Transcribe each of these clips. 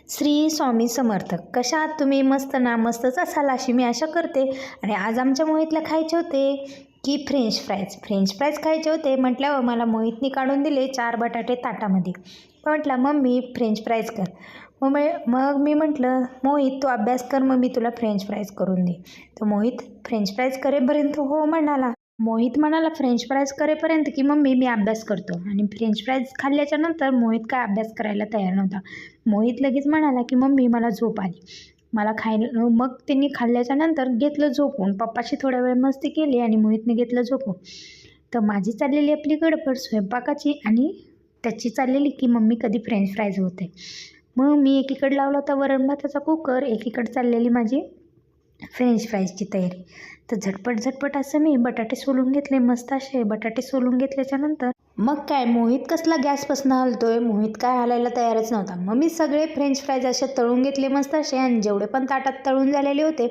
श्री स्वामी समर्थ. कशा आहात तुम्ही? मस्त ना? मस्तच असाल अशी मी आशा करते. आणि आज आमच्या मोहितला खायचे होते की फ्रेंच फ्राईज खायचे होते. म्हटल्यावर मला मोहितनी काढून दिले 4 बटाटे ताटामध्ये. म्हटलं मम्मी फ्रेंच फ्राईज कर. मग मी म्हटलं मोहित तू अभ्यास कर, मग मी तुला फ्रेंच फ्राईज करून दे. तर मोहित फ्रेंच फ्राईज करेपर्यंत हो म्हणाला. मोहित म्हणाला फ्रेंच फ्राईज करेपर्यंत की मम्मी मी अभ्यास करतो. आणि फ्रेंच फ्राईज खाल्ल्याच्या नंतर मोहित काय अभ्यास करायला तयार नव्हता. मोहित लगेच म्हणाला की मम्मी मला झोप आली, मला खायला. मग त्यांनी खाल्ल्याच्या नंतर घेतलं झोपून. पप्पाशी थोड्या वेळ मस्ती केली आणि मोहितने घेतलं झोपून. तर माझी चाललेली आपली गडबड स्वयंपाकाची आणि त्याची चाललेली की मम्मी कधी फ्रेंच फ्राईज होते. मग मी एकीकडे लावला होता वरण भाताचा कुकर, एकीकडे चाललेली माझी फ्रेंच फ्राईजची तयारी. तर झटपट असं मी बटाटे सोलून घेतले. मस्त असे बटाटे सोलून घेतल्याच्या नंतर मग काय मोहित कसला गॅसपासून हलतोय, मोहित काय हलायला तयारच नव्हता. मग मी सगळे फ्रेंच फ्राईज असे तळून घेतले मस्त असे. आणि जेवढे पण ताटात तळून झालेले होते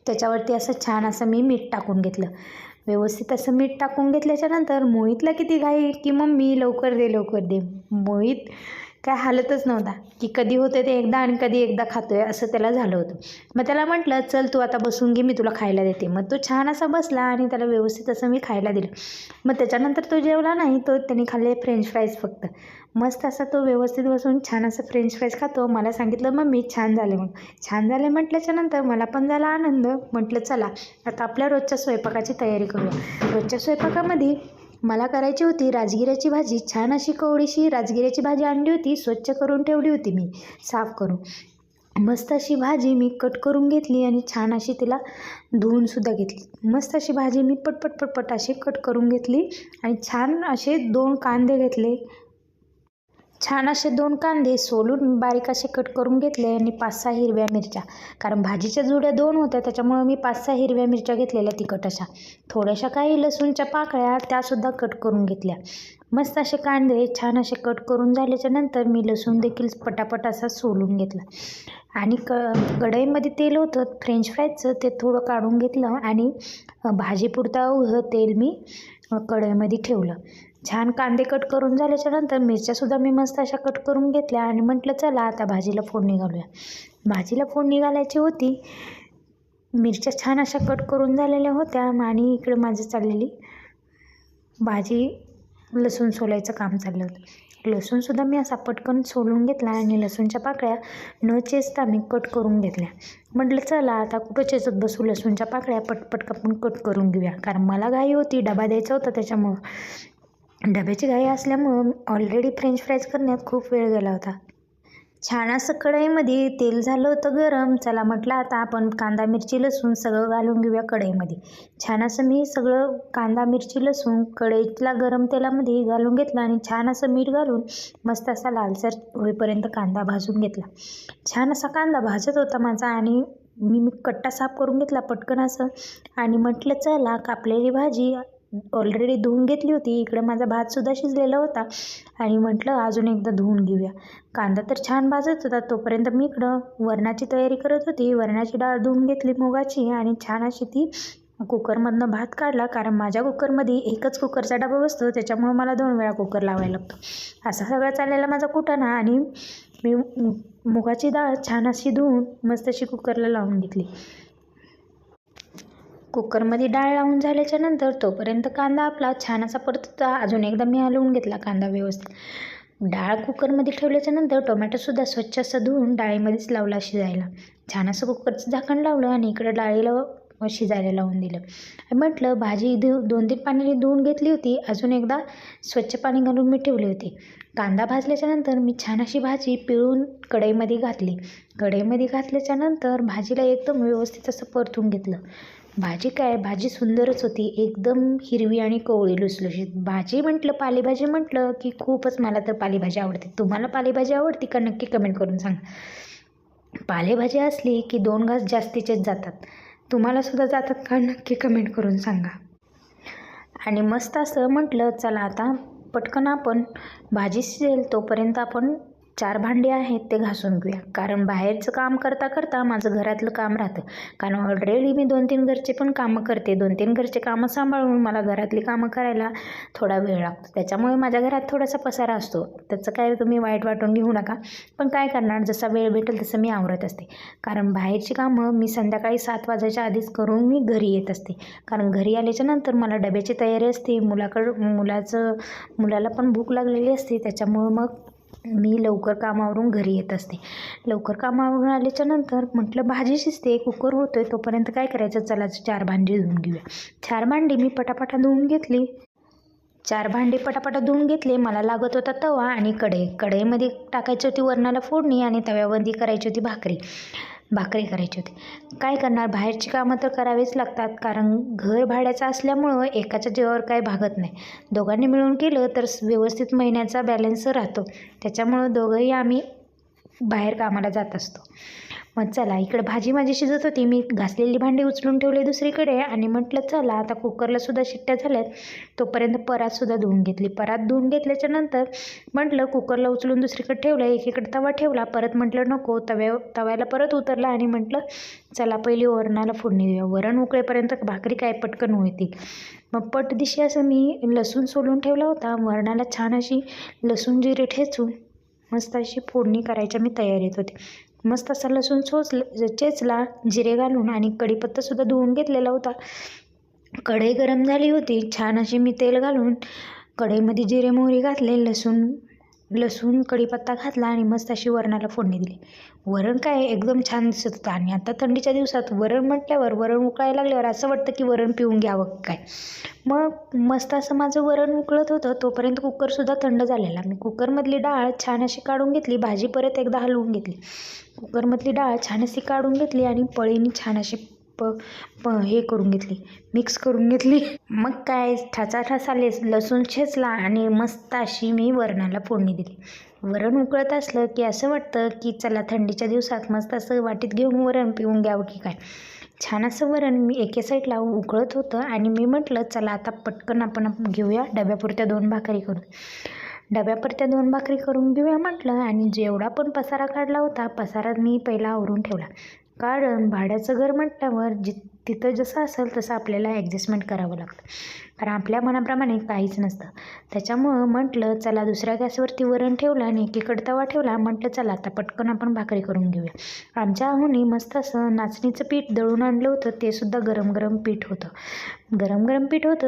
त्याच्यावरती असं छान असं मी मीठ टाकून घेतलं. व्यवस्थित असं मीठ टाकून घेतल्याच्या नंतर मोहितला किती घाई की मम्मी लवकर दे. मोहित काय हालतच नव्हता की कधी होते ते एकदा आणि कधी एकदा खातोय असं त्याला झालं होतं. मग त्याला म्हटलं चल तू आता बसून घे, मी तुला खायला देते. मग तो छान असा बसला आणि त्याला व्यवस्थित असं मी खायला दिलं. मग त्याच्यानंतर तो जेवला नाही, तो त्यांनी खाल्ले फ्रेंच फ्राईज फक्त. मस्त असा तो व्यवस्थित बसून छान असं फ्रेंच फ्राईज खातो. मला सांगितलं मम्मी छान झाले. मग छान झाले म्हटल्याच्या नंतर मला पण झाला आनंद. म्हटलं चला आता आपल्या रोजच्या स्वयंपाकाची तयारी करूया. रोजच्या स्वयंपाकामध्ये मला करायची होती राजगिऱ्याची भाजी. छान अशी कवडीशी राजगिऱ्याची भाजी आणली होती, स्वच्छ करून ठेवली होती मी साफ करून. मस्त अशी भाजी मी कट करून घेतली आणि छान अशी तिला धुवूनसुद्धा घेतली. मस्त अशी भाजी मी पटपट अशी कट करून घेतली. आणि छान असे 2 कांदे घेतले. छान असे 2 कांदे सोलून बारीक असे कट करून घेतले. आणि 5-6 हिरव्या मिरच्या, कारण भाजीच्या जुड्या 2 होत्या त्याच्यामुळे मी 5-6 हिरव्या मिरच्या घेतलेल्या तिखट अशा. थोड्याशा काही लसूणच्या पाकळ्या त्यासुद्धा कट करून घेतल्या. मस्त असे कांदे छान असे कट करून झाल्याच्या नंतर मी लसूण देखील पटापट असा सोलून घेतला. आणि कढईमध्ये तेल होतं फ्रेंच फ्राईजचं, ते थोडं काढून घेतलं आणि भाजीपुरता तेल मी कढईमध्ये ठेवलं. छान कांदे कट करून झाल्याच्या नंतर मिरच्यासुद्धा मी मस्त अशा कट करून घेतल्या. आणि म्हटलं चला आता भाजीला फोडणी घालूया. भाजीला फोडणी घालायची होती. मिरच्या छान अशा कट करून झालेल्या होत्या. आणि इकडे माझी चाललेली भाजी लसूण सोलायचं काम चाललं होतं. लसूणसुद्धा मी असा पटकन सोलून घेतला आणि लसूणच्या पाकळ्या न चेचता मी कट करून घेतल्या. म्हटलं चला आता कुठं चेचत बसू, लसूणच्या पाकळ्या पटपट आपण कट करून घेऊया. कारण मला घाई होती, डबा द्यायचा होता त्याच्यामुळं. डब्याची घाई असल्यामुळं ऑलरेडी फ्रेंच फ्राईज करण्यात खूप वेळ गेला होता. छान असं कढईमध्ये तेल झालं होतं गरम. चला म्हटलं आता आपण कांदा मिरची लसूण सगळं घालून घेऊया कढईमध्ये. छान असं मी सगळं कांदा मिरची लसूण कढईतला गरम तेलामध्ये घालून घेतलं. आणि छान असं मीठ घालून मस्त असा लालसर होईपर्यंत कांदा भाजून घेतला. छान असा कांदा भाजत होता माझा. आणि मी कट्टा साफ करून घेतला पटकन असं. आणि म्हटलं चला कापलेली भाजी ऑलरेडी धुवून घेतली होती. इकडे माझा भातसुद्धा शिजलेला होता. आणि म्हटलं अजून एकदा धुवून घेऊया. कांदा तर छान भाजत होता तोपर्यंत मी इकडं वरणाची तयारी करत होती. वरणाची डाळ धुवून घेतली मुगाची. आणि छान अशी ती कुकरमधनं भात काढला. कारण माझ्या कुकरमध्ये एकच कुकरचा डबा बसतो त्याच्यामुळे मला 2 वेळा कुकर लावायला लागतो. असा सगळा चाललेला माझा कुटाणा. आणि मी मुगाची डाळ छान अशी धुवून मस्त अशी कुकरला लावून घेतली. कुकरमध्ये डाळ लावून झाल्याच्या नंतर तोपर्यंत कांदा आपला छान असा परत होता. अजून एकदा मी हलवून घेतला कांदा व्यवस्थित. डाळ कुकरमध्ये ठेवल्याच्या नंतर टोमॅटोसुद्धा स्वच्छ असं धुवून डाळीमध्येच लावला शिजायला. छान असं कुकरचं झाकण लावलं आणि इकडं डाळीला शिजायला लावून दिलं. म्हटलं भाजी 2-3 पाण्याने धुवून घेतली होती. अजून एकदा स्वच्छ पाणी घालून मी ठेवली होती. कांदा भाजल्याच्या नंतर मी छान अशी भाजी पिळून कढईमध्ये घातली. कढईमध्ये घातल्याच्या नंतर भाजीला एकदम व्यवस्थित असं परतून घेतलं. भाजी सुंदरच होती, एकदम हिरवी आणि कोवळी लुसलुशीत. भाजी म्हटलं पालेभाजी म्हटलं की खूपच मला तर पालेभाजी आवडते. तुम्हाला पालेभाजी आवडते का नक्की कमेंट करून सांगा. पालेभाजी असली की 2 घास जास्तीचेच जातात. तुम्हालासुद्धा जातात का नक्की कमेंट करून सांगा. आणि मस्त असं म्हटलं चला आता पटकन आपण भाजी शिजेल तोपर्यंत आपण 4 भांडी आहेत ते घासून घेऊया, कारण बाहेरचं काम करता करता माझं घरातलं काम राहतं. कारण ऑलरेडी मी 2-3 घरचे पण कामं करते. 2-3 घरचे कामं सांभाळून मला घरातली कामं करायला थोडा वेळ लागतो. त्याच्यामुळे माझ्या घरात थोडासा पसारा असतो. त्याचं काय तुम्ही वाईट वाटून घेऊ नका. पण काय करणार, जसा वेळ भेटेल तसं मी आवरत असते. कारण बाहेरची कामं मी संध्याकाळी 7 वाजायच्या आधीच करून मी घरी येत असते. कारण घरी आल्याच्या नंतर मला डब्याची तयारी असते. मुलाला पण भूक लागलेली असते. त्याच्यामुळं मग मी लवकर कामावरून घरी येत असते. लवकर कामावरून आल्याच्या नंतर म्हटलं भाजी शिजते, कुकर होतोय, तोपर्यंत काय करायचं, चला 4 भांडी धुवून घेऊया. 4 भांडी मी पटापटा धुवून घेतली. 4 भांडी पटापटा धुवून घेतले. मला लागत होता तवा आणि कढई. कढईमध्ये टाकायची होती वरणाला फोडणी आणि तव्यावरती करायची होती भाकरी करायची होती. काय करणार, बाहेरची कामं तर करावीच लागतात. कारण घर भाड्याचं असल्यामुळं एकाच्या जीवावर काही भागत नाही. दोघांनी मिळून केलं तर व्यवस्थित महिन्याचा बॅलन्स राहतो. त्याच्यामुळं दोघंही आम्ही बाहेर कामाला जात असतो. मग चला, इकडे भाजी माझी शिजत होती. मी घासलेली भांडी उचलून ठेवले दुसरीकडे आणि म्हटलं चला आता कुकरला सुद्धा शिट्ट्या झाल्यात, तोपर्यंत परातसुद्धा धुवून घेतली. परात धुवून घेतल्याच्या नंतर म्हटलं कुकरला उचलून दुसरीकडे ठेवलं, एकीकडे तवा ठेवला. परत म्हटलं नको, तव्याला परत उतरला आणि म्हटलं चला पहिली वरणाला फोडणी देऊया. वरण उकळेपर्यंत भाकरी काय पटकन होतील. मग पटदिशी असं मी लसूण सोलून ठेवला होता. वरणाला छान अशी लसूण जिरे ठेचून मस्त अशी फोडणी करायच्या मी तयारीत होते. मस्त असा लसूण चेचला, जिरे घालून आणि कढीपत्तासुद्धा धुवून घेतलेला होता. कढई गरम झाली होती. छान अशी मी तेल घालून कढईमध्ये जिरे मोहरी घातले, लसूण कढीपत्ता घातला आणि मस्त अशी वरणाला फोडणी दिली. वरण काय एकदम छान दिसत होतं. आणि आता थंडीच्या दिवसात वरण म्हटल्यावर, वरण उकळायला लागल्यावर असं वाटतं की वरण पिऊन घ्यावं काय. मग मस्त असं माझं वरण उकळत होतं, तोपर्यंत कुकरसुद्धा थंड झालेला. मी कुकरमधली डाळ छान अशी काढून घेतली. भाजी परत एकदा हलवून घेतली. कुकरमधली डाळ छान अशी काढून घेतली आणि पळीने छान अशी मिक्स करून घेतली. मग काय ठसा लसूण छेचला आणि मस्त अशी मी वरणाला फोडणी दिली. वरण उकळत असलं की असं वाटतं की चला थंडीच्या दिवसात मस्त असं वाटीत घेऊन वरण पिऊन घ्यावं की काय. छान असं वरण मी एके साईडला उकळत होतं आणि मी म्हटलं चला आता पटकन आपण घेऊया डब्यापुरत्या 2 भाकरी करून घेऊया म्हटलं. आणि जेवढा पण पसारा काढला होता, पसारा मी पहिला आवरून ठेवला. कारण भाड्याचं घर म्हटल्यावर तिथं जसं असेल तसं आपल्याला ॲडजस्टमेंट करावं लागतं. कारण आपल्या मनाप्रमाणे काहीच नसतं. त्याच्यामुळं म्हटलं चला दुसऱ्या गॅसवरती वरण ठेवलं आणि एकीकडे तवा ठेवला. म्हटलं चला आता पटकन आपण भाकरी करून घेऊया. आमच्या आहोनी मस्त असं नाचणीचं पीठ दळून आणलं होतं. ते सुद्धा गरम गरम पीठ होतं.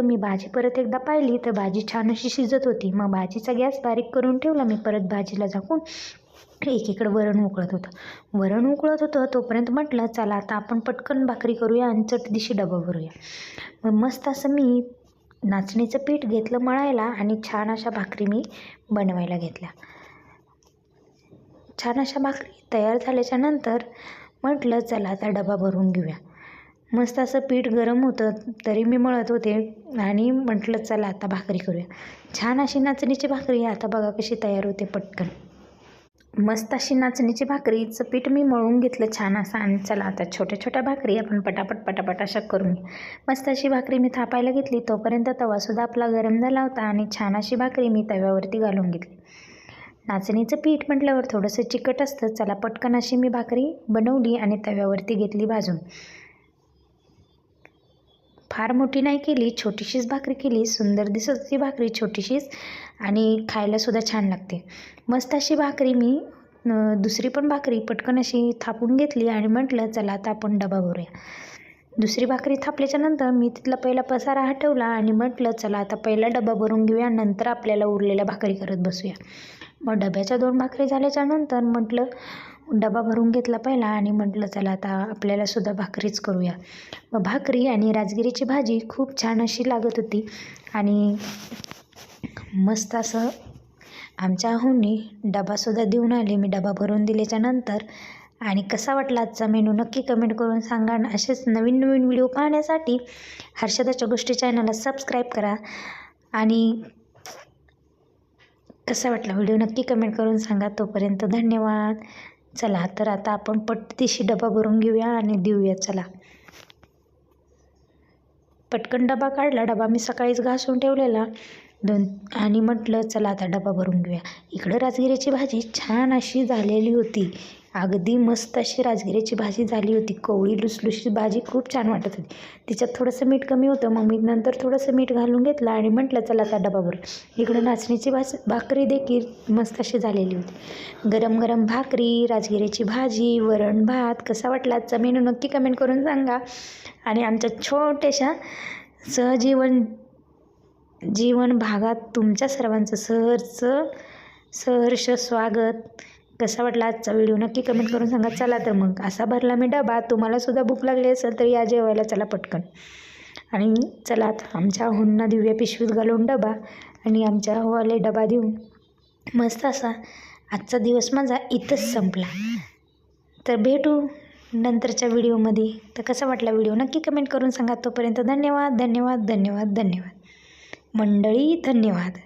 मी भाजी परत एकदा पाहिली तर भाजी छान अशी शिजत होती. मग भाजीचा गॅस बारीक करून ठेवला मी. परत भाजीला झाकून एकीकडे वरण उकळत होतं. तोपर्यंत म्हटलं चला आता आपण पटकन भाकरी करूया आणि चटदिशी डबा भरूया. मग मस्त असं मी नाचणीचं पीठ घेतलं मळायला आणि छान अशा भाकरी मी बनवायला घेतल्या. छान अशा भाकरी तयार झाल्याच्या नंतर म्हटलं चला आता डबा भरून घेऊया. मस्त असं पीठ गरम होतं तरी मी मळत होते आणि म्हटलं चला आता भाकरी करूया. छान अशी नाचणीची भाकरी आता बघा कशी तयार होते पटकन. मस्त अशी नाचणीची भाकरीचं पीठ मी मळून घेतलं छान असं. आणि चला आता छोट्या छोट्या भाकरी आपण पटापट अशा करून मस्त अशी भाकरी मी थापायला घेतली. तोपर्यंत तवासुद्धा आपला गरम झाला होता आणि छान अशी भाकरी मी तव्यावरती घालून घेतली. नाचणीचं पीठ म्हटल्यावर थोडंसं चिकट असतं. चला पटकन अशी मी भाकरी बनवली आणि तव्यावरती घेतली भाजून. फार मोठी नाही केली, छोटीशीच भाकरी केली. सुंदर दिसत होती भाकरी छोटीशीच आणि खायलासुद्धा छान लागते. मस्त अशी भाकरी मी दुसरी पण भाकरी पटकन अशी थापून घेतली आणि म्हटलं चला आता आपण डबा भरूया. दुसरी भाकरी थापल्याच्या नंतर मी तिथला पहिला पसारा हटवला आणि म्हटलं चला आता पहिला डबा भरून घेऊया, नंतर आपल्याला उरलेल्या भाकरी करत बसूया. मग डब्याच्या 2 भाकरी झाल्याच्या नंतर म्हटलं डबा भरून घेतला पहिला आणि म्हटलं चला आता आपल्याला सुद्धा भाकरीच करूया. मग भाकरी आणि राजगिरीची भाजी खूप छान अशी लागत होती. आणि मस्त असं आमच्या आहोंनी डबासुद्धा देऊन आले. मी डबा भरून दिल्याच्या नंतर. आणि कसा वाटला आजचा मेनू नक्की कमेंट करून सांगा. असेच नवीन व्हिडिओ पाहण्यासाठी हर्षदाच्या गोष्टी चॅनलला सबस्क्राईब करा. आणि कसा वाटला व्हिडिओ नक्की कमेंट करून सांगा. तोपर्यंत धन्यवाद. चला तर आता आपण पटदिशी डबा भरून घेऊया आणि देऊया. चला पटकन डबा काढला. डबा मी सकाळीच घासून ठेवलेला. आणि म्हटलं चला आता डबा भरून घेऊया. इकडं राजगिऱ्याची भाजी छान अशी झालेली होती, अगदी मस्त अशी राजगिऱ्याची भाजी झाली होती. कोवळी लुसलुशीत भाजी खूप छान वाटत होती. तिच्यात थोडंसं मीठ कमी होतं, मग मी नंतर थोडंसं मीठ घालून घेतलं आणि म्हटलं चला आता डबा भरून. इकडं नाचणीची भाकरी देखील मस्त अशी झालेली होती. गरम गरम भाकरी, राजगिऱ्याची भाजी, वरण भात. कसा वाटला आजचा मेनू नक्की कमेंट करून सांगा. आणि आमच्या छोट्याशा जीवन भागात तुमच्या सर्वांचं सहर्ष स्वागत. कसा वाटला आजचा व्हिडिओ नक्की कमेंट करून सांगा. चला तर मग असा भरला मी डबा. तुम्हालासुद्धा भूक लागली असेल तर या जेवायला चला पटकन. आणि चला आमच्या आहोंना दिव्या पिशवीत घालून डबा आणि आमच्या आहोवाले डबा देऊन मस्त असा आजचा दिवस माझा इथंच संपला. तर भेटू नंतरच्या व्हिडिओमध्ये. तर कसा वाटला व्हिडिओ नक्की कमेंट करून सांगा. तोपर्यंत धन्यवाद धन्यवाद धन्यवाद धन्यवाद मंडळी, धन्यवाद.